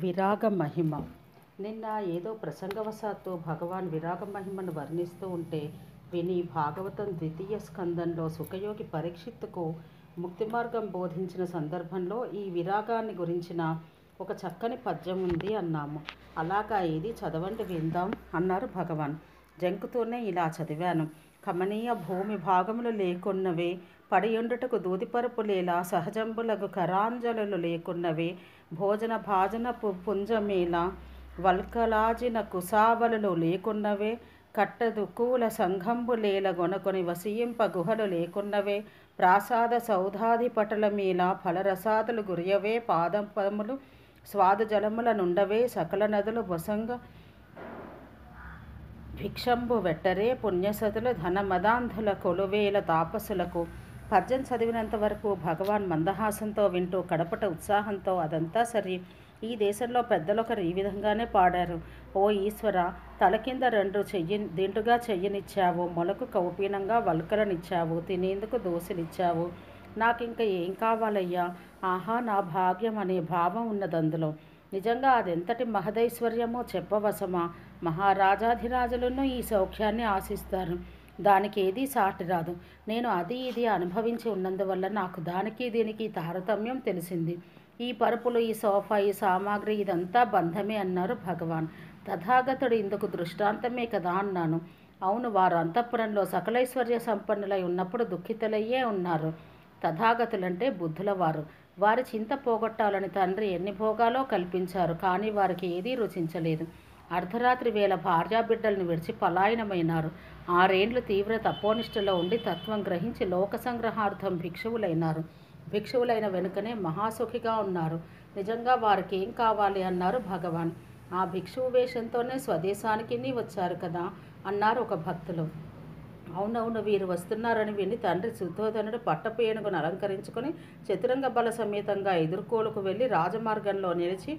విరాగ మహిమ. నిన్న ఏదో ప్రసంగవశాత్తు భగవాన్ విరాగ మహిమను వర్ణిస్తూ ఉంటే విని భాగవతం 2వ స్కందంలో సుఖయోగి పరీక్షిత్తుకు ముక్తి మార్గం బోధించిన సందర్భంలో ఈ విరాగాన్ని గురించిన ఒక చక్కని పద్యం ఉంది అన్నాము. అలాగా ఏది చదవండి విందాం అన్నారు భగవాన్. జంకుతూనే ఇలా చదివాను. కమనీయ భూమి భాగములు లేకున్నవే, పడియుండుటకు దూదిపరుపు లేలా, సహజంబులకు కరాంజలులు లేకున్నవే, భోజన భాజన పుంజమేళ, వల్కలాజిన కుసావలులు లేకున్నవే, కట్టదు కూల సంఘంబులేల గొనకొని వసియింప గుహలు లేకున్నవే, ప్రాసాద సౌధాధిపటల మేళ ఫలరసాదులు గురియవే, పాదపములు స్వాదు జలముల నుండవే, సకల నదులు బొసంగ భిక్షంబు వెట్టరే, పుణ్యసతులు ధనమదాంధుల కొలువేల తాపసులకు. పద్యం చదివినంత వరకు భగవాన్ మందహాసంతో వింటూ కడపట ఉత్సాహంతో అదంతా సరి, ఈ దేశంలో పెద్దలొకరు ఈ విధంగానే పాడారు. ఓ ఈశ్వర, తల కింద రెండు దిండుగా చెయ్యనిచ్చావు, మొలకు కౌపీనంగా వల్కలనిచ్చావు, తినేందుకు దోశలిచ్చావు, నాకింక ఏం కావాలయ్యా, ఆహా నా భాగ్యం అనే భావం ఉన్నదందులో. నిజంగా అదెంతటి మహదైశ్వర్యమో చెప్పవశమా. మహారాజాధిరాజులను ఈ సౌఖ్యాన్ని ఆశిస్తారు, దానికి ఏదీ సాటి రాదు. నేను అది ఇది అనుభవించి ఉన్నందువల్ల నాకు దానికి దీనికి తారతమ్యం తెలిసింది. ఈ పరుపులు, ఈ సోఫా, ఈ సామాగ్రి ఇదంతా బంధమే అన్నారు భగవాన్. తథాగతుడు ఇందుకు దృష్టాంతమే కదా అన్నాను. అవును, వారు అంతఃపురంలో సకలైశ్వర్య సంపన్నులై ఉన్నప్పుడు దుఃఖితులయ్యే ఉన్నారు. తథాగతులంటే బుద్ధులవారు. వారి చింత పోగొట్టాలని తండ్రి ఎన్ని భోగాలో కల్పించారు, కానీ వారికి ఏదీ రుచించలేదు. అర్ధరాత్రి వేళ భార్యాబిడ్డలను విడిచి పలాయనమైనారు. 6 ఏండ్లు తీవ్ర తపోనిష్టలో ఉండి తత్వం గ్రహించి లోక సంగ్రహార్థం భిక్షువులైనారు. భిక్షువులైన వెనుకనే మహాసుఖిగా ఉన్నారు. నిజంగా వారికి ఏం కావాలి అన్నారు భగవాన్. ఆ భిక్షువు వేషంతోనే స్వదేశానికి వచ్చారు కదా అన్నారు ఒక భక్తులు. అవునవును, వీరు వస్తున్నారని విని తండ్రి సుధోధనుడు పట్టపు ఏనుగును అలంకరించుకొని చతురంగ బల సమేతంగా ఎదుర్కోలుకు వెళ్ళి రాజమార్గంలో నిలిచి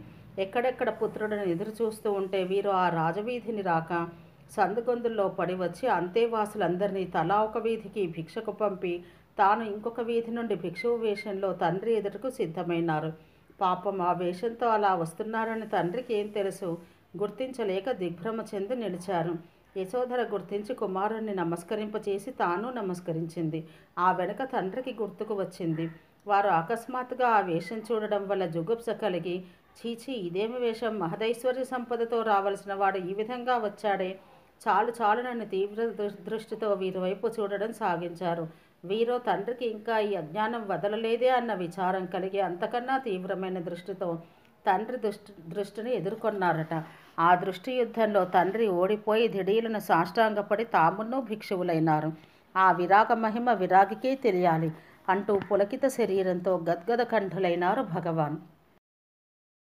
ఎక్కడెక్కడ పుత్రుడిని ఎదురు చూస్తూ ఉంటే వీరు ఆ రాజవీధిని రాక సందుగొందుల్లో పడి వచ్చి అంతేవాసులందరినీ తలా ఒక వీధికి భిక్షకు పంపి తాను ఇంకొక వీధి నుండి భిక్షువు వేషంలో తండ్రి ఎదుటకు సిద్ధమైనారు. పాపం, ఆ వేషంతో అలా వస్తున్నారని తండ్రికి ఏం తెలుసు, గుర్తించలేక దిగ్భ్రమ చెంది నిలిచారు. యశోధర గుర్తించి కుమారుణ్ణి నమస్కరింపచేసి తాను నమస్కరించింది. ఆ వెనుక తండ్రికి గుర్తుకు వచ్చింది. వారు అకస్మాత్తుగా ఆ వేషం చూడడం వల్ల జుగుప్స కలిగి, చీచి ఇదేమి వేషం, మహదైశ్వర్య సంపదతో రావలసిన వాడు ఈ విధంగా వచ్చాడే, చాలు చాలు నన్ను తీవ్ర దృష్టితో వీరి వైపు చూడడం సాగించారు. వీరో తండ్రికి ఇంకా ఈ అజ్ఞానం వదలలేదే అన్న విచారం కలిగి అంతకన్నా తీవ్రమైన దృష్టితో తండ్రి దృష్టిని ఎదుర్కొన్నారట. ఆ దృష్టి యుద్ధంలో తండ్రి ఓడిపోయి దిడీలను సాష్టాంగపడి తామును భిక్షువులైనారు. ఆ విరాగ మహిమ విరాగికే తెలియాలి అంటూ పులకిత శరీరంతో గద్గద కంఠులైనారు భగవాన్.